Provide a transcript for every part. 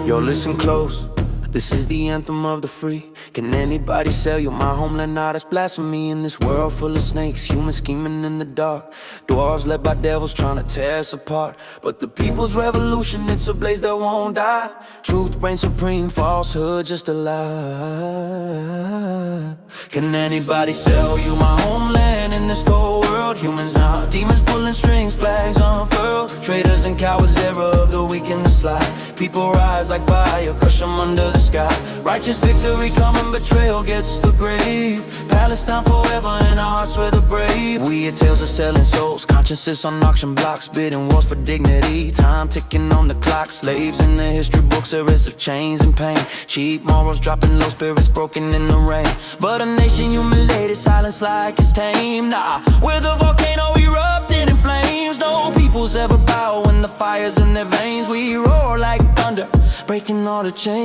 Yo, listen close. This is the anthem of the free. Can anybody sell you my homeland? Now that's blasphemy. In this world full of snakes, humans scheming in the dark, dwarves led by devils trying to tear us apart. But the people's revolution, it's a blaze that won't die. Truth reigns supreme, falsehood just a lie. Can anybody sell you my homeland? In this cold world, humans now, demons pulling strings, flags unfurled. Traitors and cowards, era of the weak and the sly. People rise like fire, crush them under the sky. Righteous victory coming, betrayal gets the grave. Palestine forever in our hearts we're the brave. We hear tales of selling souls, consciences on auction blocks, bidding wars for dignity. Time ticking on the clock, slaves in the history books, a risk of chains and pain. Cheap morals dropping low, spirits broken in the rain. But a nation humiliated, silence like it's tame. Nah, we're the volcano erupting in flames. No peoples ever bow when the fire's in their veins. We roar like thunder, breaking all the chains.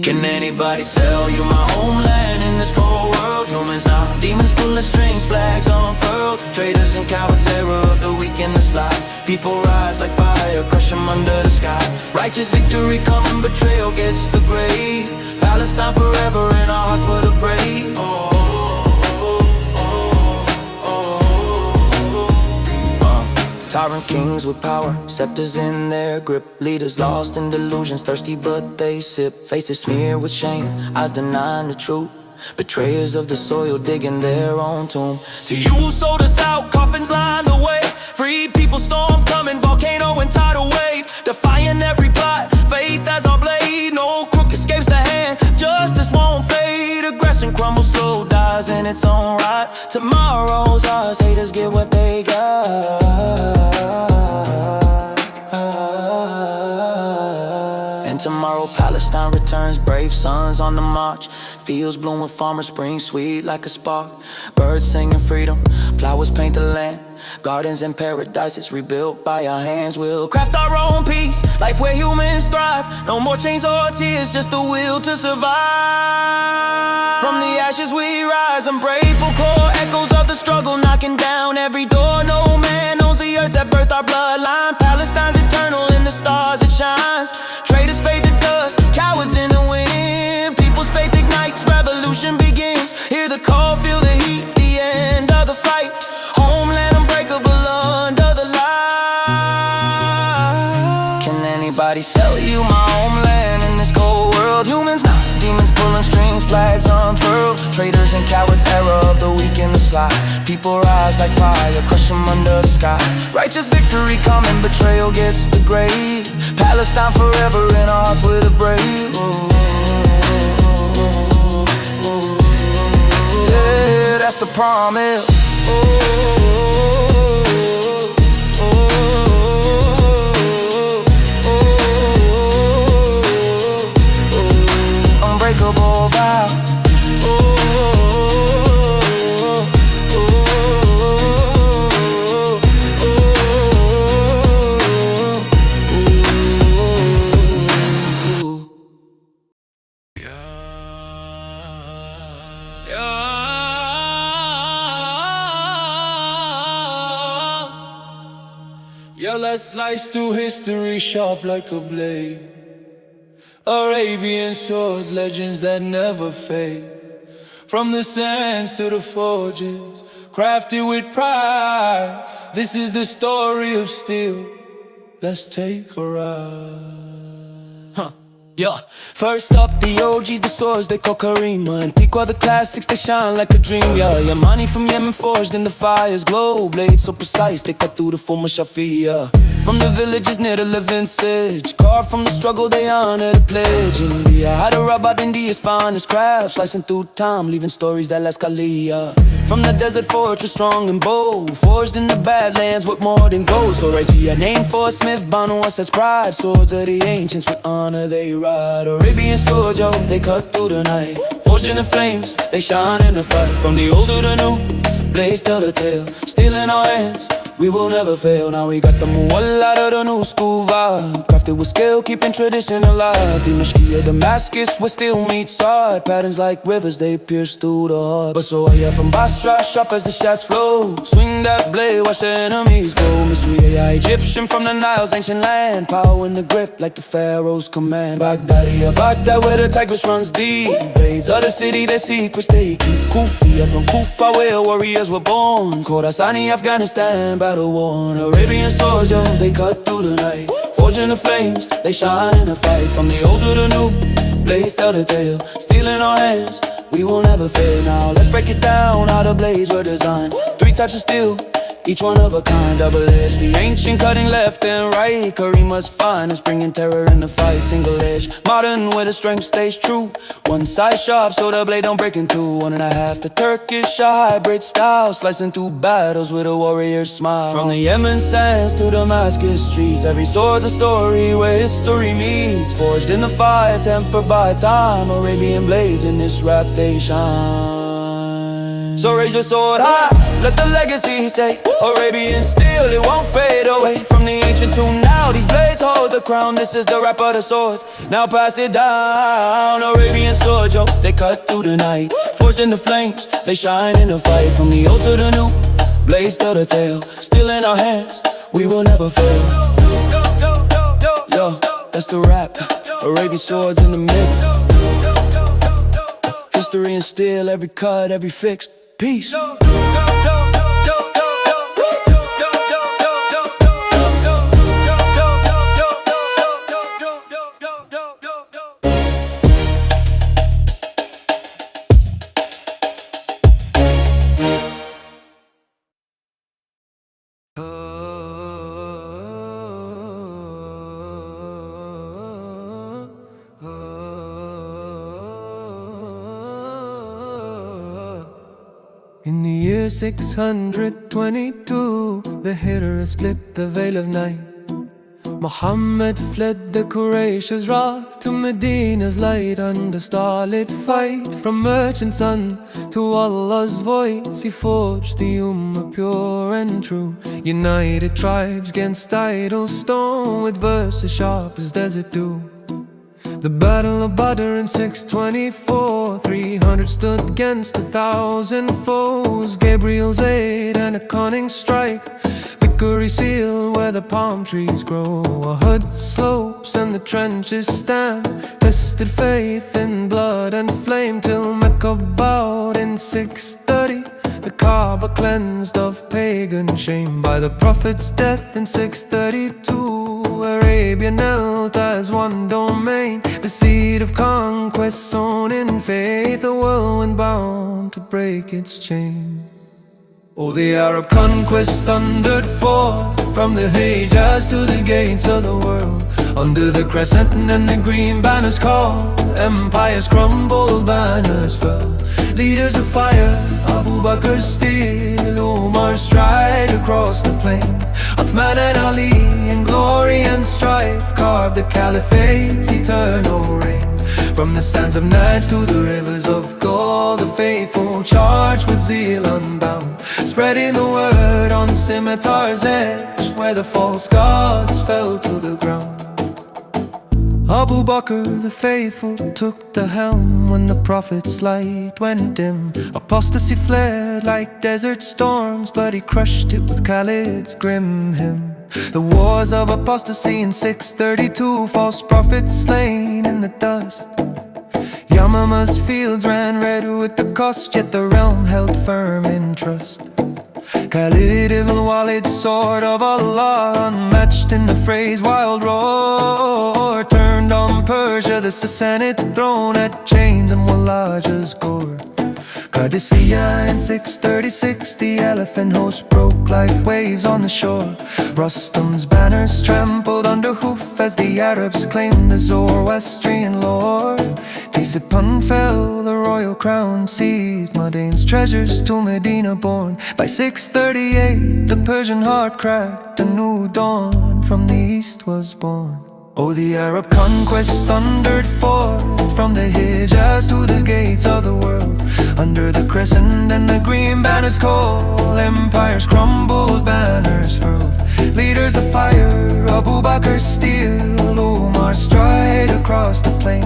Can anybody sell you my homeland? In this cold world, humans now, demons pulling strings, flags unfurled. Traitors and cowards, era of the weak and the sly. People rise like fire, crush them under the sky. Righteous victory coming, betrayal gets the grave. Palestine forever in our hearts we're the brave. Tyrant kings with power, scepters in their grip. Leaders lost in delusions, thirsty but they sip. Faces smeared with shame, eyes denying the truth. Betrayers of the soil digging their own tomb. To you who sold us out, coffins line the way. Free people storm coming, volcano and tidal wave. Defying every plot, faith as our blade. No crook escapes the hand, justice won't fade. Aggression crumbles slow, dies in its own right. Tomorrow's ours, haters get what they got. Tomorrow Palestine returns, brave sons on the march. Fields bloom with farmers, spring sweet like a spark. Birds singing freedom, flowers paint the land. Gardens and paradises rebuilt by our hands. We'll craft our own peace, life where humans thrive. No more chains or tears, just the will to survive. From the ashes we rise, unbreakable core echoes of the struggle knocking down every door. No man knows the earth that birthed our bloodline. Palestine's eternal in the stars it shines. Traitors fade to dust, cowards in the wind. People's faith ignites, revolution begins. Hear the call, feel the heat, the end of the fight. Homeland unbreakable under the light. Can anybody sell you my homeland? In this cold world, humans now, demons pulling strings, flags unfurled. Traitors and cowards, era of the weak and the sly. People rise like fire, crush them under the sky. Righteous victory coming, betrayal gets the grave. Palestine forever in our hearts we're the brave. Yeah, that's the promise. Unbreakable vow. Yeah, let's slice through history sharp like a blade. Arabian swords, legends that never fade. From the sands to the forges, crafted with pride. This is the story of steel. Let's take a ride. Yeah, first up the OGs, the swords they call Karima. Antiqua, the classics, they shine like a dream. Yeah, money from Yemen forged in the fire's glow. Blades so precise, they cut through the former Shafi'ah. From the villages near the Levinsage, carved from the struggle, they honor the pledge. India, Hyderabad, India's finest craft, slicing through time, leaving stories that last Kalia. From the desert fortress, strong and bold, forged in the badlands with more than gold. So Regia, named for a Smith, Banu Asad's pride. Swords of the ancients, with honor they ride. Arabian swords, yo, they cut through the night. Forged in the flames, they shine in the fight. From the old to the new, blades tell the tale. Steel in our hands, we will never fail. Now we got the muwalla of the new school vibe, crafted with skill, keeping tradition alive. Dimashki of Damascus, we still meet side. Patterns like rivers, they pierce through the heart. But so yeah, from Basra, sharp as the shots flow. Swing that blade, watch the enemies go. Mystery AI, Egyptian from the Nile's ancient land. Power in the grip, like the Pharaoh's command. Baghdad, yeah, Baghdad, where the Tigris runs deep. Blades of the city, their secrets they keep. Kufi, yeah, from Kufa, where warriors were born. Khorasani, Afghanistan, battle worn. Arabian swords, yo, they cut through the night. Forging the flames, they shine in the fight. From the old to the new, blades tell the tale. Steel in our hands, we will never fail. Now let's break it down, how the blades were designed. 3 types of steel, each one of a kind, double-edged. The ancient cutting left and right. Karima's finest, bringing terror in the fight. Single-edged, modern where the strength stays true. One side sharp so the blade don't break in two. 1.5, the Turkish, a hybrid style, slicing through battles with a warrior's smile. From the Yemen sands to Damascus streets, every sword's a story where history meets. Forged in the fire, tempered by time. Arabian blades in this rap they shine. So raise your sword high, let the legacy say, Arabian steel, it won't fade away. From the ancient to now, these blades hold the crown. This is the rap of the swords, now pass it down. Arabian sword, yo, they cut through the night. Forged in the flames, they shine in the fight. From the old to the new, blades tell the tale. Still in our hands, we will never fail. Yo, that's the rap, Arabian swords in the mix. History and steel, every cut, every fix. Peace. In the year 622, the Hijra split the veil of night. Muhammad fled the Quraysh's wrath to Medina's light. Under starlit fight, from merchant son to Allah's voice, he forged the Ummah pure and true. United tribes against idle stone, with verses sharp as desert dew. The battle of Badr in 624, 300 stood against 1,000 foes. Gabriel's aid and a cunning strike, victory sealed where the palm trees grow. Uhud slopes and the trenches stand, tested faith in blood and flame, till Mecca bowed in 630. The Kaaba cleansed of pagan shame. By the Prophet's death in 632, Arabia knelt as one domain, the seed of conquest sown in faith, a whirlwind bound to break its chain. Oh, the Arab conquest thundered forth from the Hijaz to the gates of the world. Under the crescent and the green banners called, empires crumbled, banners fell. Leaders of fire, Abu Bakr's steel, Umar's stride across the plain. Uthman and Ali in glory and strife carved the caliphate's eternal reign. From the sands of Najd to the rivers of gold, the faithful charged with zeal unbound, spreading the word on scimitar's edge, where the false gods fell to the ground. Abu Bakr the faithful took the helm when the Prophet's light went dim. Apostasy flared like desert storms, but he crushed it with Khalid's grim hymn. The wars of apostasy in 632, false prophets slain in the dust. Yamama's fields ran red with the cost, yet the realm held firm in trust. Khalid ibn Walid, sword of Allah, unmatched in the fray's wild roar, turned on Persia, the Sassanid throne, at chains and Walaja's gore. Qadisiyah in 636, the elephant host broke like waves on the shore. Rustam's banners trampled under hoof as the Arabs claimed the Zoroastrian lore. Tisipan fell, the royal crown seized, Madain's treasures to Medina borne. By 638 the Persian heart cracked, a new dawn from the east was born. Oh, the Arab conquest thundered forth from the Hijaz to the gates of the world. Under the crescent and the green banners call. Empires crumbled, banners furled. Leaders of fire, Abu Bakr steel, Umar stride across the plain.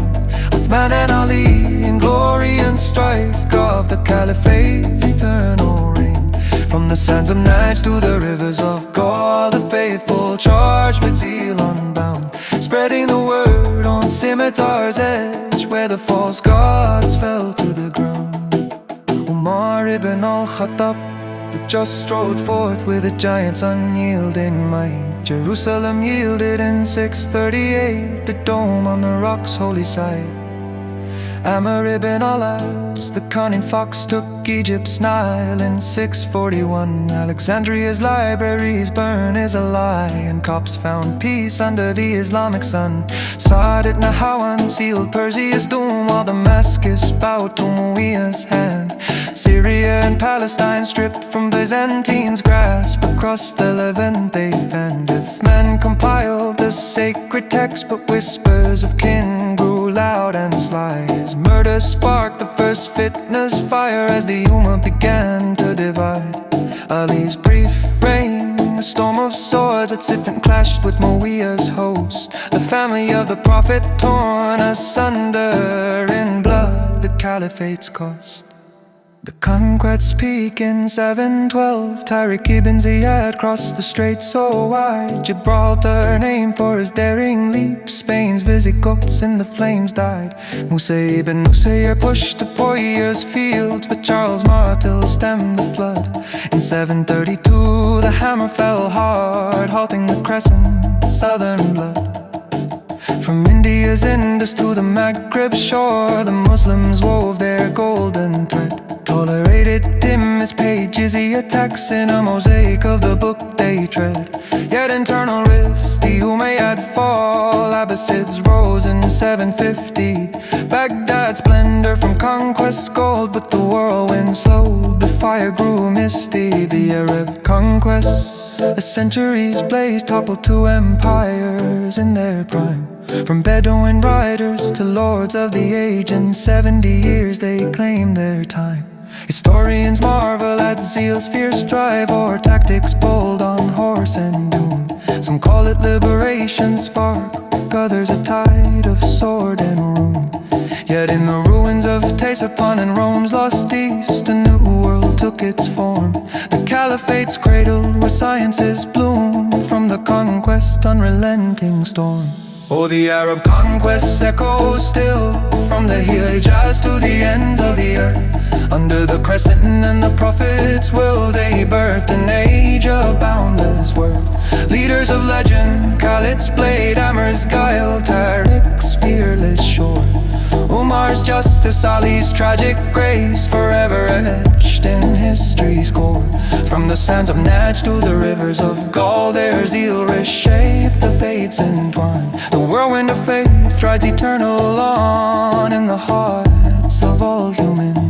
Uthman and Ali in glory and strife carve the caliphate's eternal reign. From the sands of Najd to the rivers of Gaul, the faithful charged with zeal unbound, spreading the word on scimitar's edge, where the false gods fell to the ground. Umar ibn al-Khattab, the just strode forth with a giant's unyielding might. Jerusalem yielded in 638, the dome on the rock's holy site. Amr ibn al-As, the cunning fox, took Egypt's Nile in 641. Alexandria's libraries burn is a lie, and Copts found peace under the Islamic sun. Sa'd ibn Hawan sealed Persia's doom, while Damascus bowed to Muawiyah's hand. Syria and Palestine stripped from Byzantine's grasp, across the Levant they fanned. If men compiled the sacred text, but whispers of kin grew loud and sly. His murder sparked the first fitna's fire as the Ummah began to divide. Ali's brief reign, a storm of swords at Siffin clashed with Muawiyah's host. The family of the Prophet torn asunder in blood, the caliphate's cost. The conquest's peak in 712, Tariq ibn Ziyad crossed the strait so wide. Gibraltar named for his daring leap, Spain's Visigoths in the flames died. Musa ibn Nusayr pushed to Poitiers fields, but Charles Martel stemmed the flood. In 732 the hammer fell hard, halting the crescent, southern blood. From India's Indus to the Maghreb shore, the Muslims wove their golden thread. Tolerated dim as paid jizya tax in a mosaic of the book they tread. Yet internal rifts, the Umayyad fall, Abbasids rose in 750. Baghdad's splendor from conquest's gold, but the whirlwind slowed, the fire grew misty. The Arab conquests, as centuries blazed, toppled two empires in their prime. From Bedouin riders to lords of the age, in 70 years they claimed their time. Historians marvel at zeal's fierce drive, or tactics bold on horse and dune. Some call it liberation spark, others a tide of sword and rune. Yet in the ruins of Ctesiphon and Rome's lost east, a new world took its form. The caliphate's cradle where sciences bloom, from the conquest unrelenting storm. Oh, the Arab conquests echo still, from the Hijaz to the ends of the earth. Under the crescent and the prophet's will, they birthed an age of boundless worth. Leaders of legend, Khalid's blade, Amr's guile, Tariq's fearless shore. Umar's justice, Ali's tragic grace, forever etched in history's core. From the sands of Najd to the rivers of Gaul, their zeal reshaped the fates entwined. The whirlwind of faith rides eternal on in the hearts of all humankind.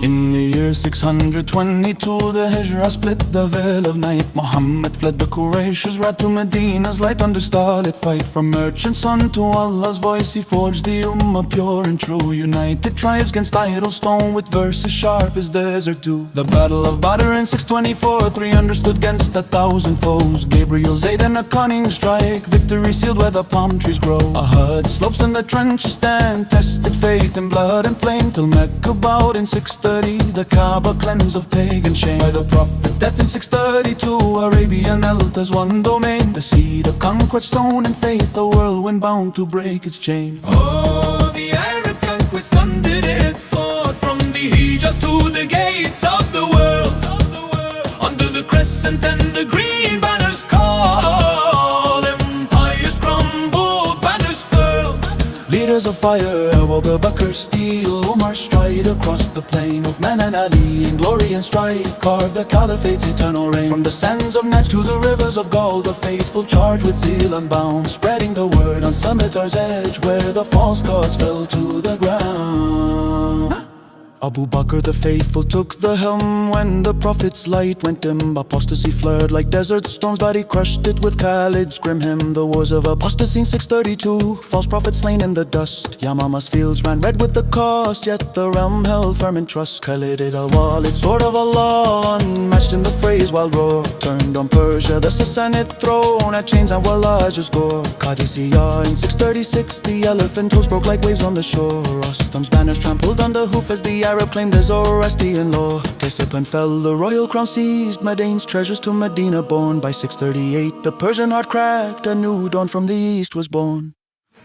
In the year 622, the Hijrah split the veil of night. Muhammad fled the Quraysh's wrath to Medina's light. Under starlit fight, from merchant son to Allah's voice, he forged the Ummah pure and true. United tribes against idle stone, with verses sharp as desert dew. The battle of Badr in 624, 300 stood against 1,000 foes. Gabriel's aid and a cunning strike, victory sealed where the palm trees grow. Ahad slopes and the trenches stand, tested faith in blood and flame, till Mecca bowed in 630. The Kaaba cleansed of pagan shame. By the Prophet's death in 632, Arabia knelt as one domain. The seed of conquest sown in faith, a whirlwind bound to break its chain. Oh, the Arab conquest thundered it forth, from the Hijaz to the gates of the world. Under the crescent and the green banners call, empires crumbled, banners furled. Leaders Leaders of fire, Abu Bakr, steel, Umar, stride across the plain of man and Ali. In glory and strife, carve the caliphate's eternal reign. From the sands of Najd to the rivers of gold, the faithful charge with zeal unbound, spreading the word on Scimitar's edge, where the false gods fell to the ground. Abu Bakr the faithful took the helm when the Prophet's light went dim. Apostasy flared like desert storms, but he crushed it with Khalid's grim hymn. The wars of apostasy in 632, false prophets slain in the dust. Yamama's fields ran red with the cost, yet the realm held firm in trust. Khalid al-Walid, sword of Allah, unmatched in the phrase wild roar, turned on Persia, the Sassanid throne, at chains and Wallaj's gore. Qadisiyah in 636, the elephant host broke like waves on the shore. Rustam's banners trampled under hoof as the Arab claimed the Zoroastrian law. Discipline fell, the royal crown seized, Madain's treasures to Medina borne. By 638 the Persian heart cracked, a new dawn from the east was born.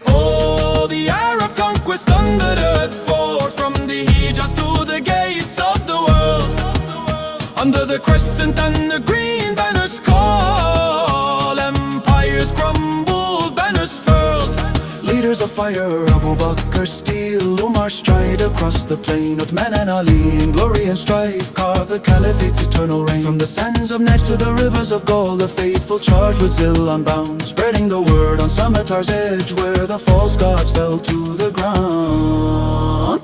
Oh, the Arab conquest thundered earth forth, from the Hijaz to the gates of the world. Under the crescent and the green banners call, empires crumbled, banners furled. Leaders of fire, Abu Bakr, steel, Umar, stride across the plain. Uthman and Ali, in glory and strife, carve the caliphate's eternal reign. From the sands of Najd to the rivers of gold, the faithful charge with zeal unbound, spreading the word on Scimitar's edge, where the false gods fell to the ground.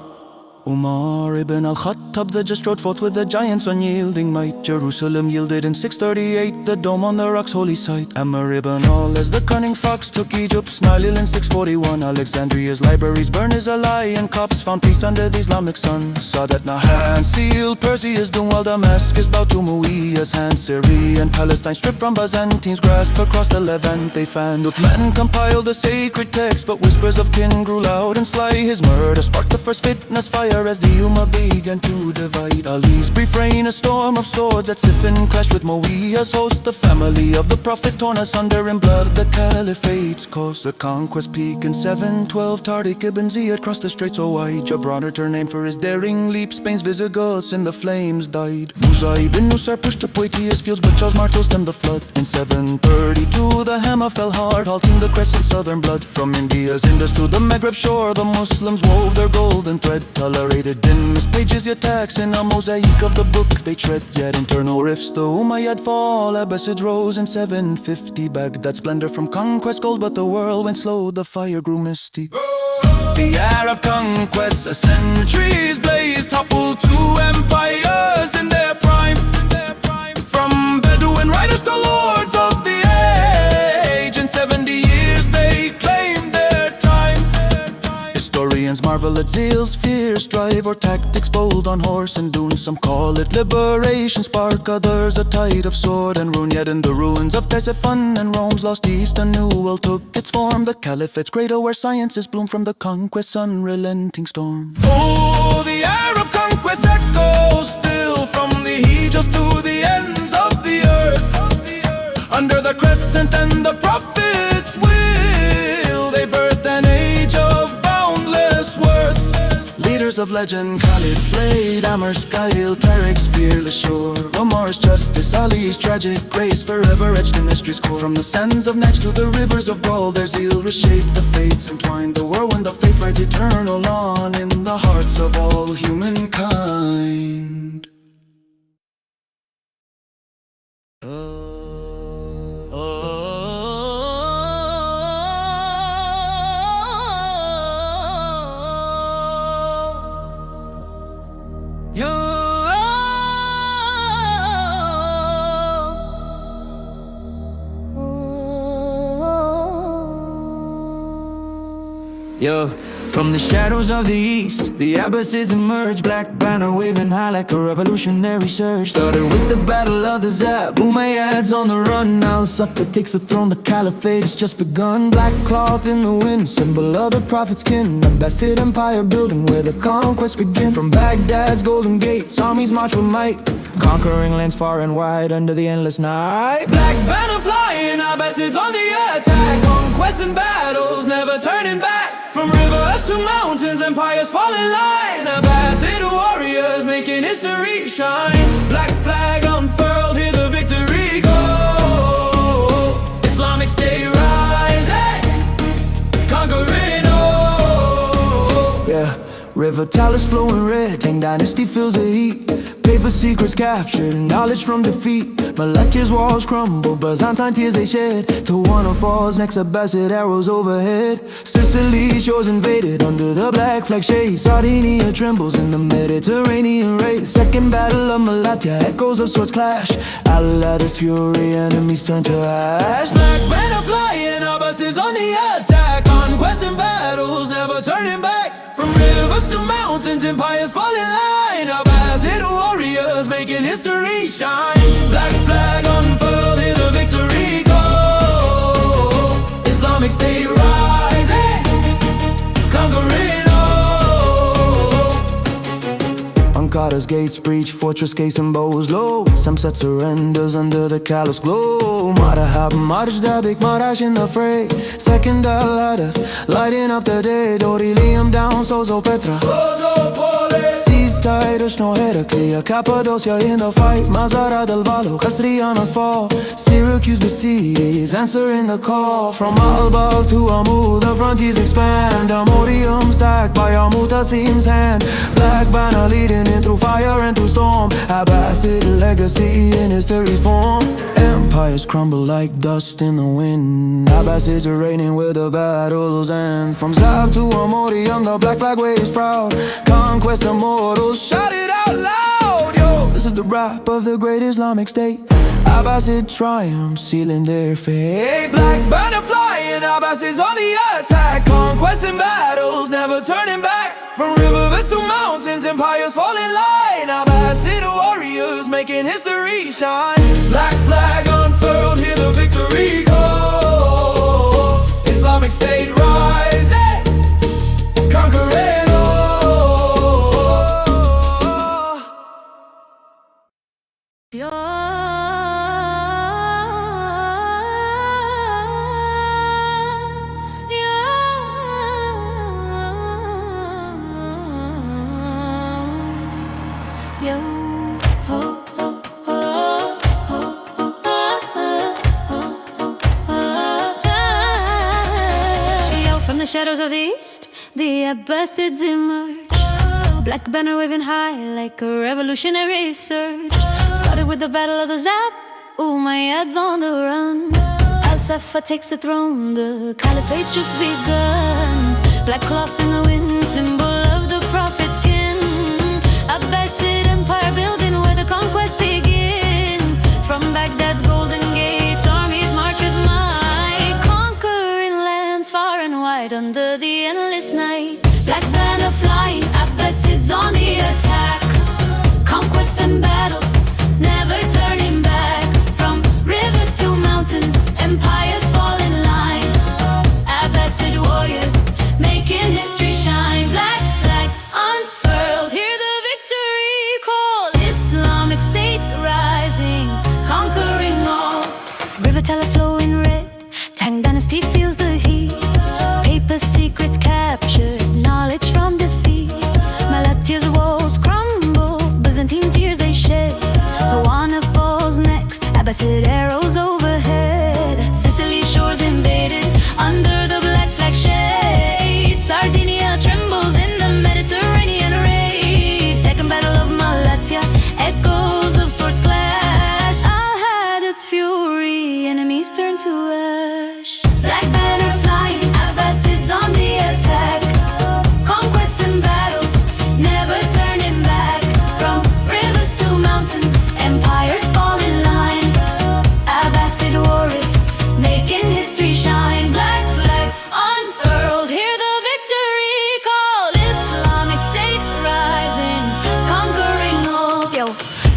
Umar ibn al-Khattab, the just rode forth with the giant's unyielding might. Jerusalem yielded in 638, the dome on the rock's holy site. Amr ibn al, as the cunning fox, took Egypt's Nile in 641. Alexandria's libraries burn his ally, and Copts found peace under the Islamic sun. Sadat Nahan sealed Persia's doom, while Damascus bowed to Muawiyah's hand. Syria and Palestine stripped from Byzantine's grasp, across the Levant they fanned. Uthman compiled the sacred text, but whispers of kin grew loud and sly. His murder sparked the first fitness fire as the Ummah began to divide. Ali's brief reign, a storm of swords at Siffin clashed with Muawiyah's host. The family of the Prophet torn asunder in blood, the caliphate's cost. The conquest peak in 712, Tariq ibn Ziyad crossed the strait so wide. Gibraltar turned name for his daring leap, Spain's Visigoths in the flames died. Musa ibn Nusayr pushed to Poitiers fields, but Charles Martel stemmed the flood. In 732 the hammer fell hard, halting the crescent's southern blood. From India's Indus to the Maghreb shore, the Muslims wove their golden thread. Tolerated in this pages yet tax, in a mosaic of the book they tread. Yet internal rifts, the Umayyad fall, Abbasids rose in 750. Baghdad splendor from conquest gold, but the world went slow, the fire grew misty. The Arab conquests, as centuries blazed, toppled two empires in their prime. From Bedouin riders to lords of the age, in 70 years they claimed their time. Historians marvel at zeal's fierce drive, or tactics bold on horse and dune. Some call it liberation spark, others a tide of sword and ruin. Yet in the ruins of Ctesiphon and Rome's lost east, a new world took its form. The caliphate's cradle where sciences bloom from the conquest's unrelenting storm. Oh, the Arab conquest echoes still, from the Hijaz to the ends of the earth. Under the crescent and the prophet's will, they birthed an age of boundless worth. Leaders of legend, Khalid's blade, Amr's guile, Tariq's fearless shore, Umar's justice, Ali's tragic grace, forever etched in history's core. From the sands of Najd to the rivers of gold, their zeal reshaped the fates entwined. The whirlwind of faith rides eternal on in the hearts of all humankind. Yo, from the shadows of the east, the Abbasids emerged, black banner waving high like a revolutionary surge. Started with the battle of the Zab, Umayyads on the run. Now Suffolk takes the throne, the caliphate has just begun. Black cloth in the wind, symbol of the prophet's kin. Abbasid empire building where the conquest began. From Baghdad's golden gates, armies march with might, conquering lands far and wide under the endless night. Black banner flying, Abbasids on the attack, conquests and battles, never turning back. From rivers to mountains, empires fall in line. Abbasid warriors making history shine. Black flag unfurled, hear the victory go. Islamic state rising, conquering all. River talus flowing red, Tang Dynasty feels the heat. Paper secrets captured, knowledge from defeat. Malatya's walls crumble, Byzantine tears they shed. Tawana falls, next Abbasid arrows overhead. Sicily shores invaded under the black flag shade. Sardinia trembles in the Mediterranean race. Second battle of Malatya, echoes of swords clash. Al-Ada's fury, enemies turn to ash. Black banner flying, Abbasids on the attack. Conquest and battles, never turning back. From rivers to mountains, empires fall in line. Abbasid warriors making history shine. Black flag unfurled, hear the victory call. Islamic State rising, conquering all. Ankara''s gates breach, fortress case and bows low. Samsat surrenders under the callous glow. Marahab, Marjdabik, Marash in the fray. Second Al-Hadath, lighting up the day. Dori Liam down, Sozo Petra. Seas tight, Ushno Heraclea, Cappadocia in the fight. Mazara del Vallo, Castriana's fall. Syracuse besieged, answering the call. From Alba to Amu, the frontiers expand. Amorium sacked by Al-Mutasim's hand. Black banner leading in through fire and through storm. Abbasid legacy in history's form. Empires crumble like dust in the wind. Abbasids are reigning where the battles end. From Zab to Amorium, the black flag waves proud. Conquest immortals, shout it out loud. Yo, this is the rap of the great Islamic State. Abbasid triumph, sealing their fate. Black banner flying, Abbasids on the attack. Conquest and battles, never turning back. From rivers to mountains, empires fall in line. Abbasid warriors making history shine. Black flag unfurled, hear the victory call. Islamic State rising, conquering all. From the shadows of the east, the Abbasids emerge. Black banner waving high like a revolutionary surge. Started with the battle of the Zab, Umayyads on the run. Al-Safa takes the throne, the caliphate's just begun. Black cloth in the wind, symbol of the prophet's kin. Abbasid empire building where the conquest begin. From Baghdad's golden gates, armies march with might, conquering lands far and wide under the endless night. Black banner flying, Abbasids on the attack. Conquests and battles, never turning back. From rivers to mountains, empires fall in line. Abbasid warriors making history shine. Black flag unfurled, hear the victory call. Islamic State rising, conquering all. River Talus flowing red, Tang Dynasty feels the heat. Paper secrets captured, knowledge from defeat. Malatya's walls crumble, Byzantine tears they shed. Tawana falls next, Abbasid arrows overhead. Sicily's shores invaded under the black flag shade. Sardinia trembles in the Mediterranean raid. Second battle of Malatya, echoes of swords clash. Al-Hada's fury, enemies turn to ash. Black banner flying, Abbasids on the attack. Conquests and battles, never turning back. From rivers to mountains, empires fall in line. Abbasid warriors making history shine. Black flag unfurled, hear the victory call. Islamic State rising, conquering all. Yo,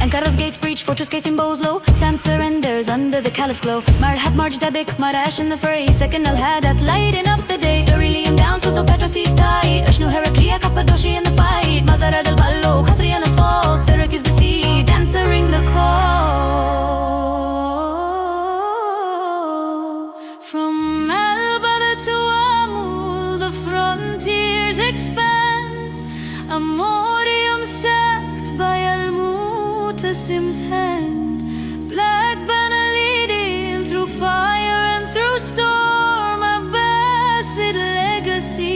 Ankara's gates breach, fortress case in bows low. Sam surrenders under the caliph's glow. Marhab, Marjdabik, Marash in the fray. Second Al-Hadath, lighting up the day. Beryllium down, Sozo Petra seas tight. Ushnu Heraclea, Cappadocia in the fight. Mazara del Vallo, Castriana's fall. Syracuse besieged, answering the call. From Al-Bada to Amul, the frontiers expand. Amorium sacked by Al-Mutasim's hand. Black banner leading through fire and through storm. Abbasid legacy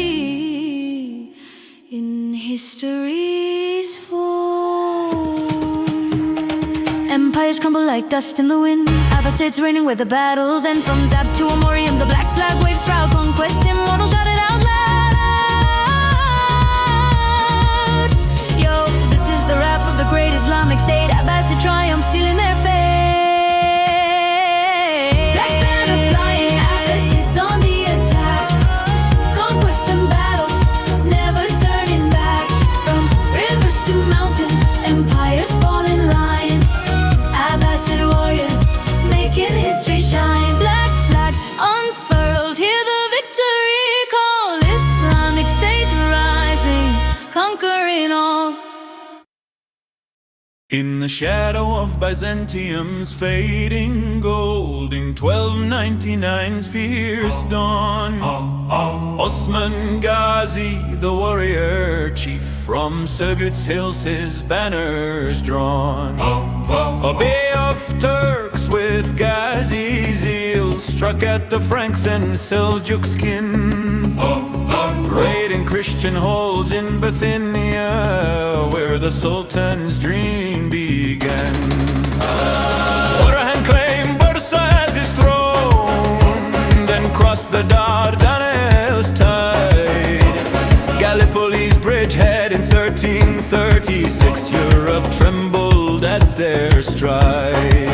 in history's fall. Empires crumble like dust in the wind. Abbasids reigning where the battles end. From Zab to Amorium, the black flag waves proud. Conquest immortal, shout it out loud. Yo, this is the rap of the great Islamic State. Abbasid triumph sealing their fate. Black banner flying, Abbasids on the attack. Conquests and battles, never turning back. From rivers to mountains, empires fall in line. Abbasid warriors making history shine. Black flag unfurled, hear the victory call. Islamic State rising, conquering all. In the shadow of Byzantium's fading gold, in 1299's fierce dawn, Osman Ghazi, the warrior chief, from Surgut's hills his banners drawn. A bay of Turks with Ghazi zeal struck at the Franks and Seljuks kin, raiding Christian holds in Bithynia, where the Sultan's dream began. Orhan claimed Bursa as his throne, then crossed the Dardanelles tide. Gallipoli's bridgehead in 1336, Europe trembled at their stride.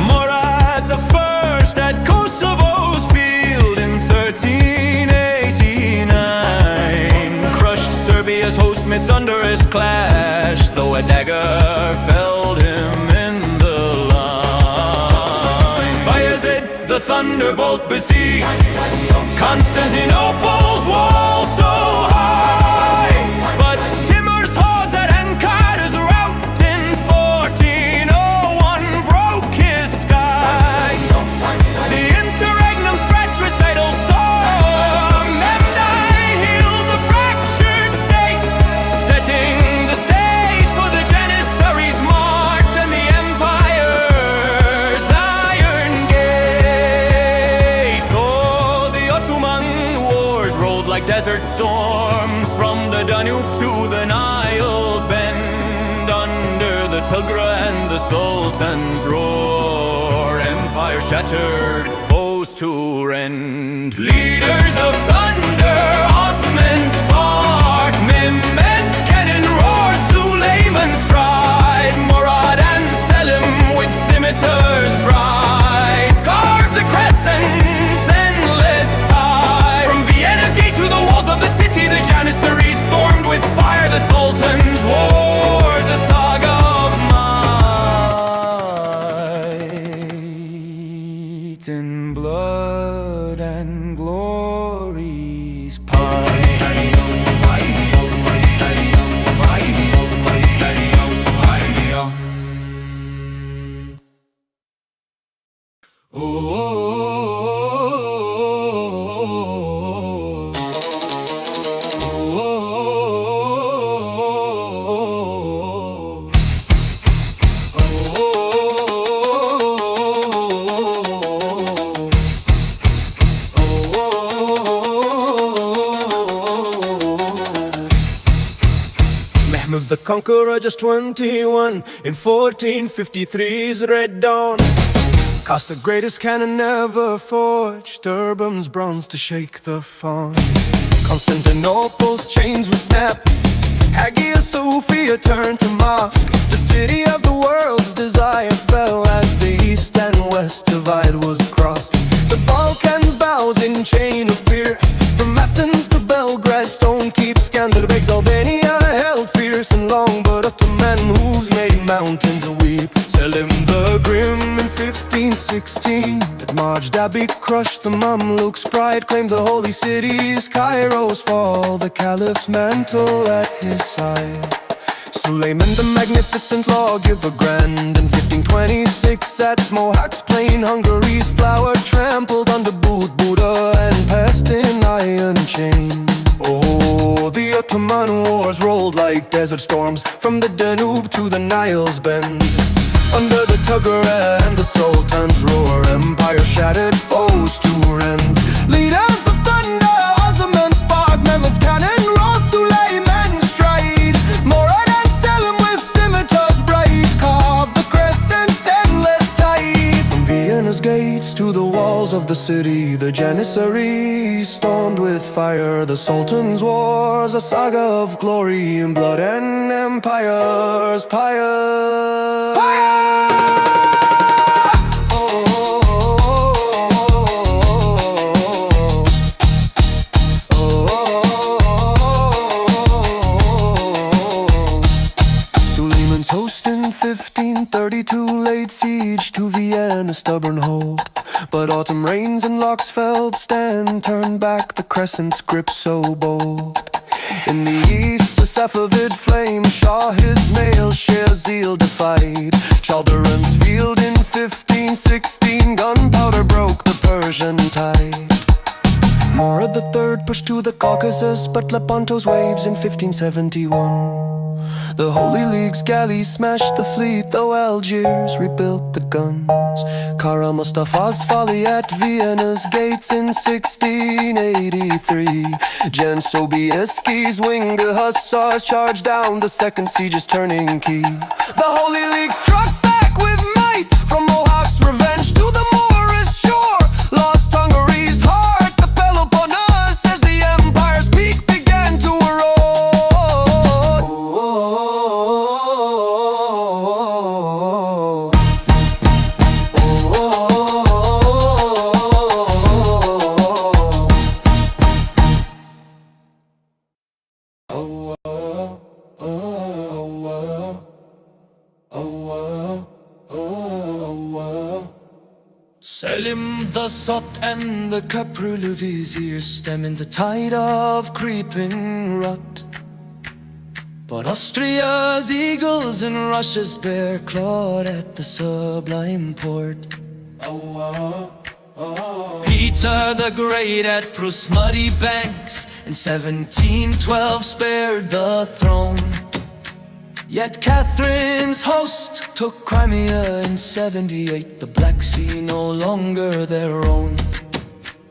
Murad the First at Kosovo's field in 1389 crushed Serbia's host mid thunderous clash, though a dagger felled him in the line. Bayezid the thunderbolt besieged Constantinople's wall so high, but Timur's hordes at Ankara's rout in 1401 broke his sky. The interregnum's fratricidal storm Memdai healed the fractured state, setting the stage for the Janissaries' march and the empire's iron gate. Oh, the Ottoman wars rolled like desert storms from the Danube to the Nile's bend, under the Tigra and the Sultan's roar. Empire shattered, foes to rend. Leaders of thunder, Osman spark, Mehmed's cannon roar, Suleiman's stride, Murad and Selim with scimitars bright carve the crescent's endless tide. From Vienna's gate to the walls of the city, the Janissaries stormed with fire. The Sultan's wars, a saga of might in blood and glory's pie. Mehmed the Conqueror, just 21, in 1453's Red Dawn, cast the greatest cannon ever forged, Turban's bronze to shake the fawn. Constantinople's chains were snapped, Hagia Sophia turned to mosque. The city of the world's desire fell as the east and west divide was crossed. The Balkans bowed in chain of fear, from Athens to Belgrade, stone keep Skanderbeg's Albania held fierce and long, but Ottoman hooves made mountains weep. Selim the Grim in 1516 at Majd-Dabiq crushed the Mamluks' pride, claimed the holy cities, Cairo's fall, the caliph's mantle at his side. Suleiman the magnificent lawgiver grand in 1526 at Mohacs plain, Hungary's flower trampled under Buddha and passed in iron chain. Oh, the Ottoman wars rolled like desert storms from the Danube to the Nile's bend, under the Tigra and the Sultan's roar. Empire shattered, foes to rend. Leaders of thunder, Osman spark, Mehmed's cannon roar, Suleiman's the city, the Janissaries stormed with fire. The Sultan's wars, a saga of glory and blood and empires. Pyre! Suleiman's host in 1532 laid siege to Vienna, stubborn hold. But autumn rains and Loxfeld stand turned back the crescent's grip so bold. In the east the Safavid flame Shah his male Shazil defied. Chalderan's field in 1516 gunpowder broke the Persian tide. Murad III pushed to the Caucasus, but Lepanto's waves in 1571. The Holy League's galleys smashed the fleet, though Algiers rebuilt the guns. Kara Mustafa's folly at Vienna's gates in 1683. Jan Sobieski's winged hussars charged down the second siege's turning key. The Holy League struck back with might, from Mohawk's revenge to the Moorish shore. Lost Hungary's heart, the Peloponnes, as the empire's peak began to erode. Selim the Sot and the Kaprulu viziers stemming the tide of creeping rot. But Austria's eagles and Russia's bear clawed at the sublime port. Peter the Great at Pruth's muddy banks in 1712 spared the throne. Yet Catherine's host took Crimea in 78, the Black Sea no longer their own.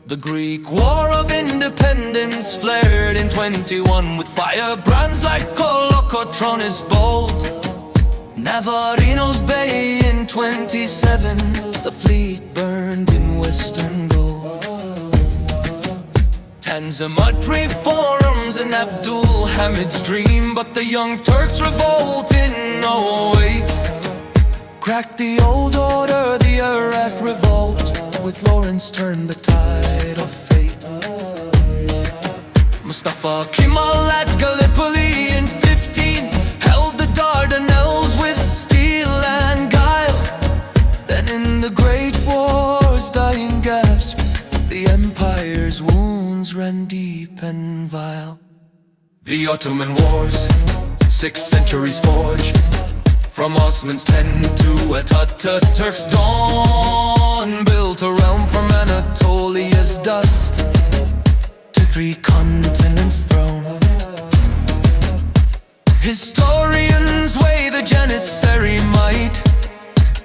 The Greek War of Independence flared in 21 with firebrands like Kolokotronis bold. Navarino's Bay in 27, the fleet burned in western gold. Tanzimat reforms in Abdul Hamid's dream, but the young Turks revolt in 08. Cracked the old order, the Iraq revolt, with Lawrence turned the tide of fate. Mustafa Kemal at Gallipoli in 15 held the Dardanelles with steel and guile. Then in the Great War's dying gasp, the empire's wounds ran deep and vile. The Ottoman Wars, 6 centuries forged, from Osman's 10 to Ataturk's dawn, built a realm from Anatolia's dust to 3 continents' throne. Historians weigh the Janissary might,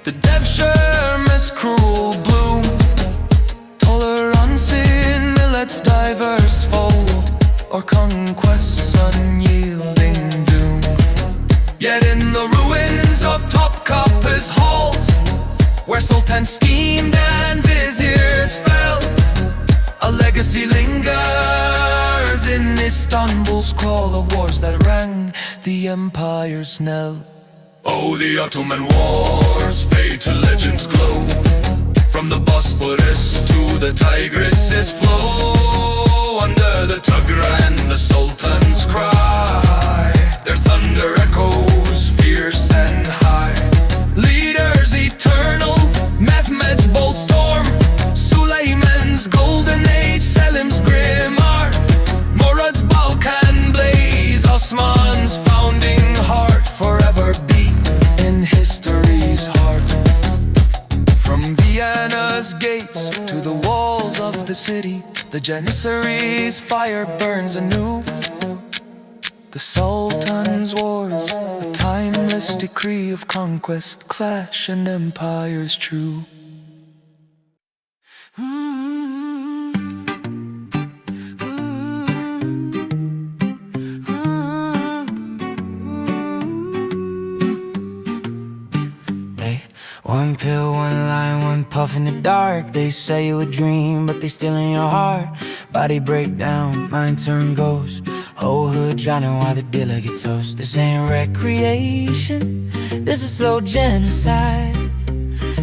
the Devshirme's cruel bloom, tolerance in millet's diverse fold, or conquest's unyielding doom. Yet in the ruins of Topkapi's halls, where sultans schemed and viziers fell, a legacy lingers in Istanbul's call of wars that rang the empire's knell. Oh, the Ottoman Wars fade to legends glow, from the Bosphorus to the Tigris's flow, under the Tugra and the Sultan's cry, their thunder echoes fierce and high. Leaders eternal, Mehmed's bold storm, Suleiman's golden age, Selim's grim art, Murad's Balkan blaze, Osman's founding heart, forever beat in history's heart. From Vienna's gates to the walls of the city, the Janissaries' fire burns anew. The Sultan's wars, a timeless decree of conquest, clash and empires true. One pill, one line, one off in the dark. They say you a dream, but they still in your heart. Body break down, mind turn ghost. Whole hood drowning while the dealer gets toast. This ain't recreation, this is slow genocide.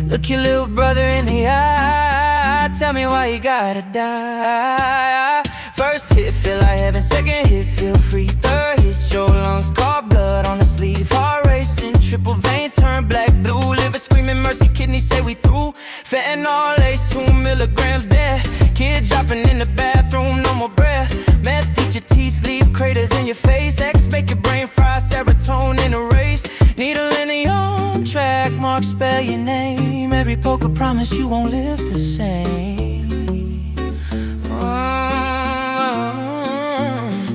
Look your little brother in the eye. Tell me why you gotta die. First hit feel like heaven, second hit feel free. Third hit your lungs, caught blood on the sleeve. Heart racing, triple veins turn black blue. Liver screaming mercy, kidneys say we through. Fentanyl lace, 2 milligrams death. Kids dropping in the bathroom, no more breath. Meth eat your teeth, leave craters in your face. X make your brain fry, serotonin erase. Needle in the arm, track mark, spell your name. Every poker promise you won't live the same.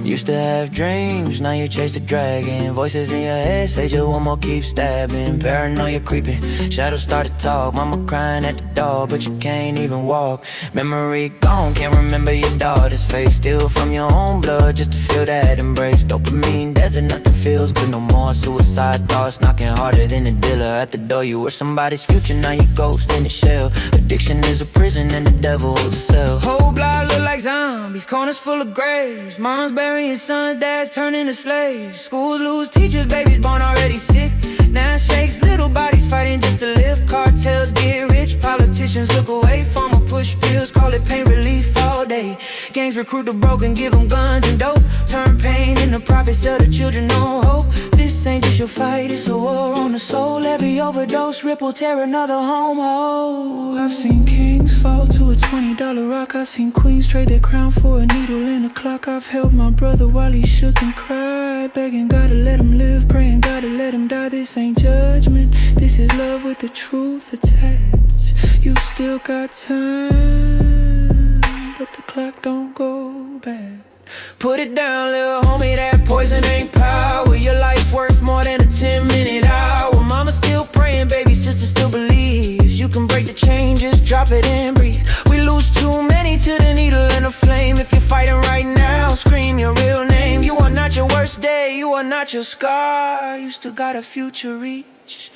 Used to have dreams, now you chase the dragon. Voices in your head say just one more, keep stabbing. Paranoia creeping, shadows start to talk. Mama crying at the door, but you can't even walk. Memory gone, can't remember your daughter's face. Steal from your own blood just to feel that embrace. Dopamine desert, nothing feels good no more. Suicide thoughts knocking harder than a dealer at the door. You were somebody's future, now you ghost in the shell. Addiction is a prison and the devil is a cell. Whole block look like zombies, corners full of graves. Moms burying sons, dads turning to slaves. Schools lose teachers, babies born already sick. Now shakes, little bodies fighting just to live. Cartels get rich, politicians look away. Farmer push pills, call it pain relief all day. Gangs recruit the broken, give them guns and dope. Turn pain into profit, sell the children no hope. This ain't just your fight, it's a war on the soul. Every overdose, ripple, tear another home hole. I've seen kings fall to a $20 rock. I've seen queens trade their crown for a needle and a clock. I've held my brother while he shook and cried, begging God to let him live, praying God to let him die. This ain't judgment, this is love with the truth attached. You still got time, but the clock don't go back. Put it down, little homie, that poison ain't power. Your life worth more than a 10-minute hour. Mama still praying, baby sister still believes. You can break the chain, just drop it and breathe. We lose too many to the needle and the flame. If you're fighting right now, scream your real name. You are not your worst day, you are not your scar. You still got a future reach,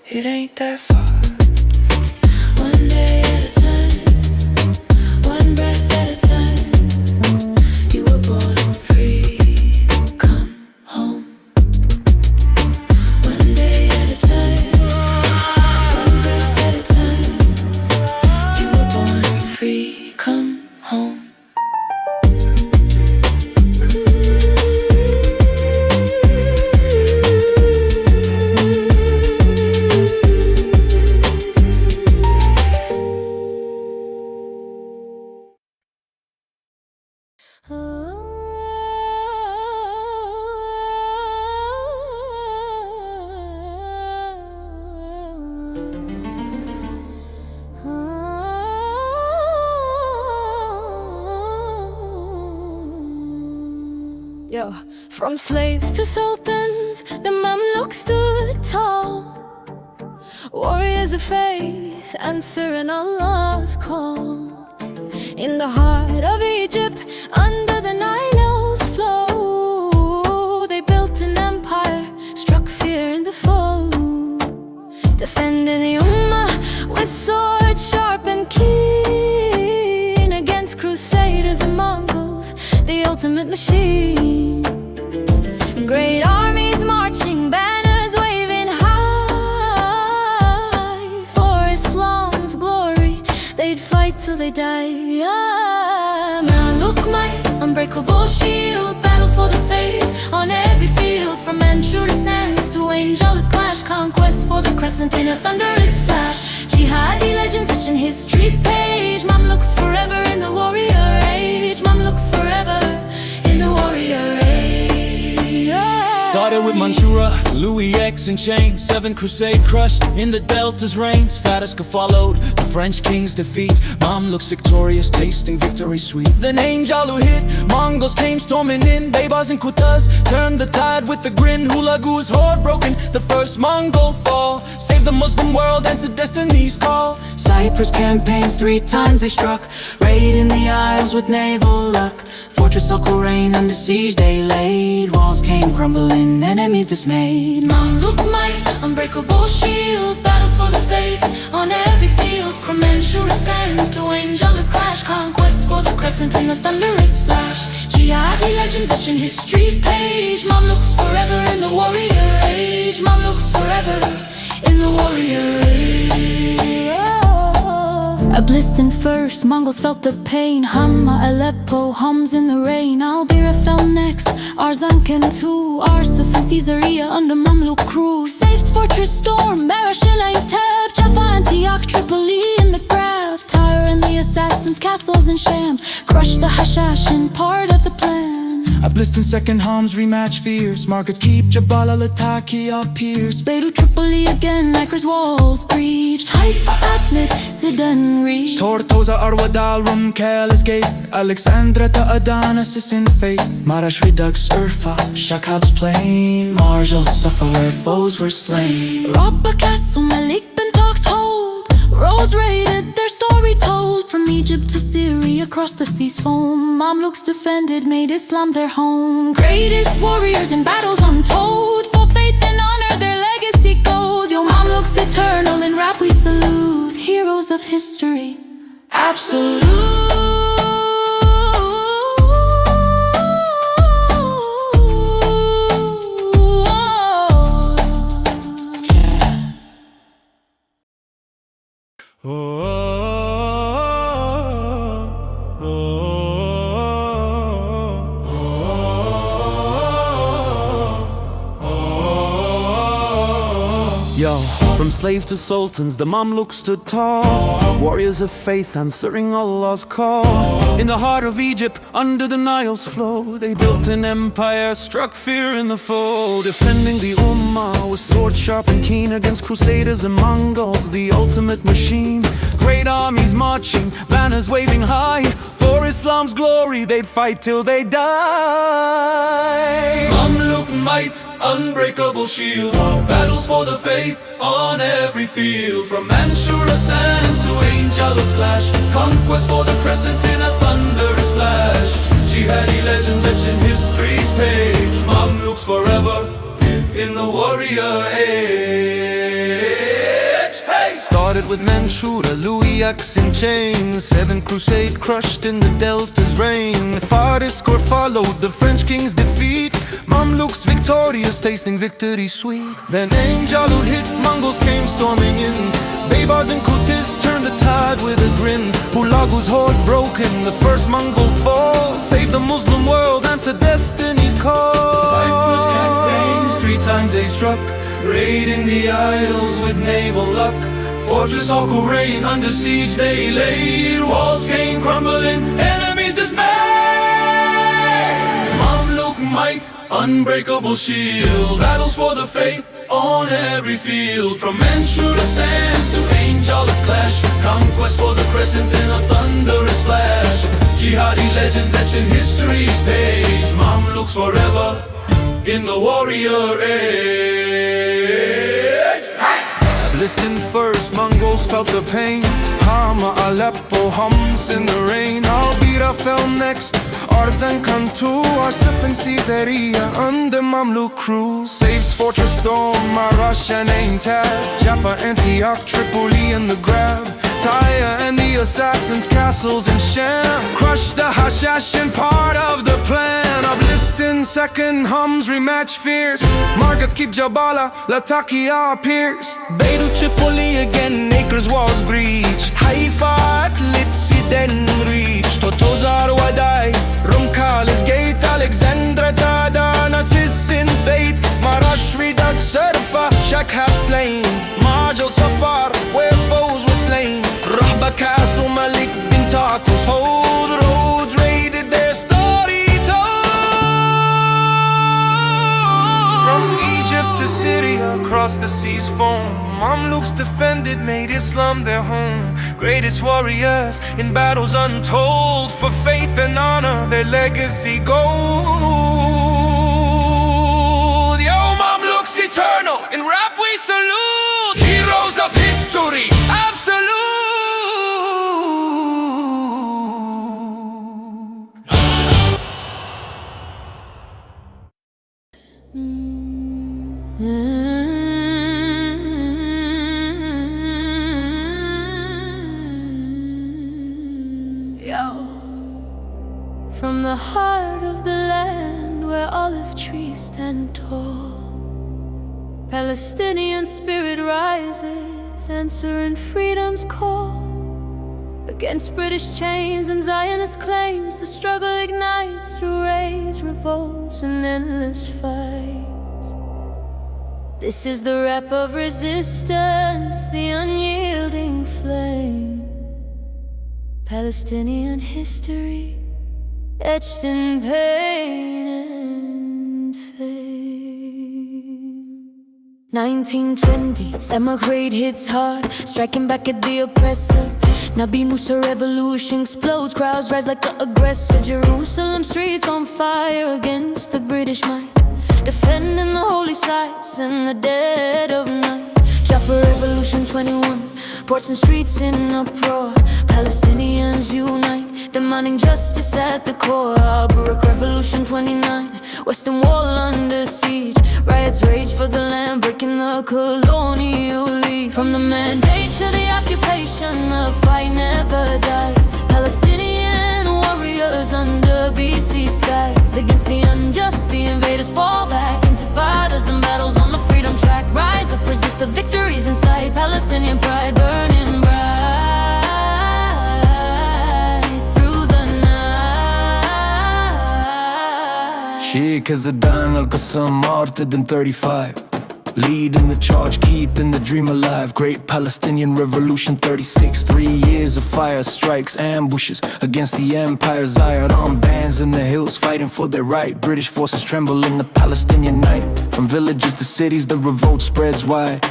it ain't that far. One day at a time, one breath at a time. You were born free, come home. One day at a time, one breath at a time. You were born free, come home. Yo, from slaves to sultans, the Mamluks stood tall. Warriors of faith, answering Allah's call. In the heart of Egypt, under the Nile's flow, they built an empire, struck fear in the foe, defending the Ummah with swords sharp and keen, against crusaders and Mongols, the ultimate machine. Great armies marching, banners waving high, for Islam's glory, they'd fight till they die. Mamluk might, unbreakable shield, battles for the faith on every field. From Manchu to Sands to Angel, it's clash, conquest for the crescent in a thunderous flash. Jihadi legends etching history's page. Mamluks forever in the warrior age. Mamluks forever in the warrior age. Started with Manchura, Louis X and chains. 7 crusade crushed in the Delta's reigns. Fataska followed the French king's defeat. Mamluks victorious, tasting victory sweet. Then Anjalu hit, Mongols came storming in. Baybars and Kutas turned the tide with the grin. Hulagu's horde broken, the first Mongol fall. Saved the Muslim world, answered destiny's call. Cyprus campaigns 3 times they struck, raid in the Isles with naval luck. Fortress Fortress rain under siege they laid. Walls came crumbling, enemies dismayed. Mamluk might, unbreakable shield. Battles for the faith on every field. From Manchurian sands to angelic clash. Conquest for the crescent in a thunderous flash. Jihadi legends etching history's page. Mamluks forever in the warrior age. Mamluks forever in the warrior age. A blissed first, Mongols felt the pain. Hama, Aleppo, hums in the rain. Al-Bira fell next, Arzankan too. Arsuf and Caesarea under Mamluk crew. Saves fortress storm, Marashil Teb. Jaffa, Antioch, Tripoli in the grab. Tyre and the assassins, castles in Sham. Crush the Hashashin, part of the plan. A blissed second Homs rematch fierce. Markets keep Jabal Latakia pierce. Beirut, Tripoli again, Acre's walls breached. Haifa, Atlit, Sidon reached. Tortosa, Arwadal, Rumkel gate. Alexandra to Adonis is in fate. Marash Redux, Urfa, Shakab's plain. Marjal, Safa where foes were slain. Rabba Castle, Malik bin Talks hold. Roads raided, their story told. From Egypt to Syria, across the seas foam. Mamluks defended, made Islam their home. Greatest warriors in battles untold. For faith and honor, their legacy gold. Yo, Mamluks eternal, in rap we salute. Heroes of history, absolute. Yo, from slave to sultans, the Mamluks stood tall. Warriors of faith answering Allah's call. In the heart of Egypt, under the Nile's flow, they built an empire, struck fear in the foe. Defending the Ummah with swords sharp and keen against crusaders and Mongols, the ultimate machine. Great armies marching, banners waving high. For Islam's glory, they'd fight till they die. Mamluk might, unbreakable shield. Battles for the faith on every field. From Manchurian sands to angels clash. Conquest for the crescent in a thunderous flash. Jihadi legends etching history's page. Mamluks forever in the warrior age. Hey! Started with Manchuria, Louis X in chains. 7th Crusade crushed in the Delta's reign. Faris score followed the French king's defeat. Mamluks victorious, tasting victory sweet. Then Angelud hit, Mongols came storming in. Baybars and Kutis turned the tide with a grin. Hulagu's horde broken, the first Mongol fall. Saved the Muslim world, answered destiny's call. Cyprus campaigns, 3 times they struck. Raiding the isles with naval luck. Fortress rain under siege they laid. Walls came crumbling, enemies dismayed. Mamluk might, unbreakable shield. Battles for the faith on every field. From Manchurian sands to angels clash. Conquest for the crescent in a thunderous flash. Jihadi legends etching history's page. Mamluks forever in the warrior age. Listing first, Mongols felt the pain. Hama, Aleppo, hums in the rain. Al-Bira fell next, Arzankan too. Arsuf and Caesarea under Mamluk crew. Saved fortress storm, Marash and Tab. Jaffa, Antioch, Tripoli in the grab. Tyre and the assassins, castles in Sham. Crushed the Hashashin, part of the plan. Of listing second Homs rematch fierce. Markets keep Jabala, Latakia pierced. Beirut, Tripoli again, Acre's walls breached. Haifa, Atlit, Sidon reached. Tortosa, Arwadai, Rumkal's gate. Alexandra, Adonis is in fate. Marash, Redux, Urfa, Shakab's plain. Marjal, Safar, where foes were slain. Rabba Castle, Malik bin Talks hold. Roads raided, their story told. From Egypt to Syria, across the seas foam. Mamluks defended, made Islam their home. Greatest warriors in battles untold. For faith and honor, their legacy gold. Yo, Mamluks eternal, in rap we salute. Heroes of history, absolute. Yo. From the heart of the land where olive trees stand tall, Palestinian spirit rises, answering freedom's call. Against British chains and Zionist claims, the struggle ignites through rage, revolts, and endless fights. This is the rap of resistance, the unyielding flame. Palestinian history, etched in pain and fame. 1920, Samarkand hits hard, striking back at the oppressor. Nabi Musa revolution explodes, crowds rise like the aggressor. Jerusalem streets on fire against the British might, defending the holy sites in the dead of night. Jaffa Revolution 21, ports and streets in uproar. Palestinians unite, demanding justice at the core. Barak Revolution 29, Western Wall under siege. Riots rage for the land, breaking the colonial league. From the mandate to the occupation, the fight never dies. Palestinian warriors under BC skies. Against the unjust, the invaders fall back. Intifadas and battles on the freedom track. Rise up, resist the victories in sight. Palestinian pride burning bright through the night. Sheikh Azadin al-Qassam martyred in 35, leading the charge, keeping the dream alive. Great Palestinian Revolution 36, 3 years of fire, strikes, ambushes against the empire. Zion on bands in the hills, fighting for their right. British forces tremble in the Palestinian night. From villages to cities, the revolt spreads wide.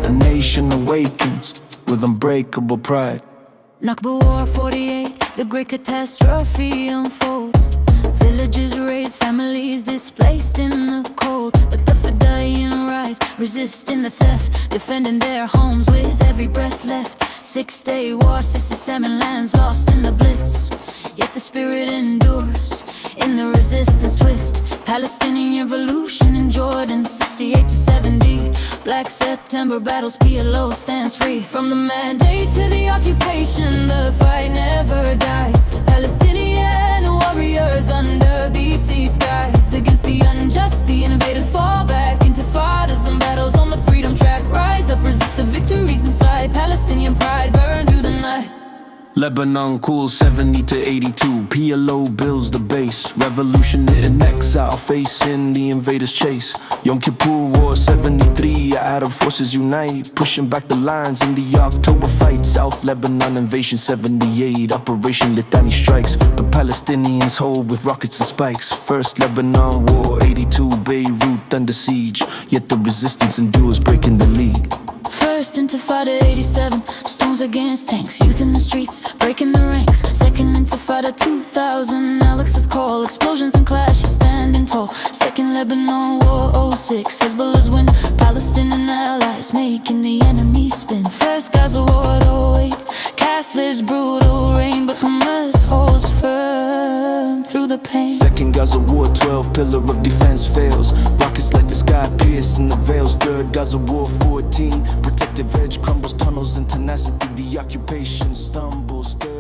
A nation awakens with unbreakable pride. Nakba War 48, the great catastrophe unfolds. Villages raised, families displaced in the cold. But the Fedayeen rise, resisting the theft, defending their homes with every breath left. 6-day war, 67 lands lost in the blitz. Yet the spirit endures in the resistance twist. Palestinian revolution in Jordan, 68 to 70. Black September battles, PLO stands free. From the mandate to the occupation, the fight never dies. Palestinian warriors under BC skies. Against the unjust, the invaders fall back. Intifadas and battles on the freedom track. Rise up, resist the victories inside. Palestinian pride burn through the night. Lebanon cool 70 to 82. PLO builds the base. Revolution in exile, facing the invaders' chase. Yom Kippur War 73. Arab forces unite, pushing back the lines in the October fight. South Lebanon invasion 78. Operation Litani strikes. The Palestinians hold with rockets and spikes. First Lebanon War 82. Beirut under siege. Yet the resistance endures, breaking the league. First Intifada 87, stones against tanks, youth in the streets, breaking the ranks. Second Intifada 2000, Alex's call, explosions and clashes standing tall. Second Lebanon War 06, Hezbollah's win, Palestinian allies making the enemy spin. First Gaza War 08, Castless brutal reign, but Hamas holds firm through the pain. Second Gaza War 12, pillar of defense fails. Rockets like the sky piercing the veils. Third Gaza War 14, protective edge crumbles, tunnels and tenacity. The occupation stumbles still.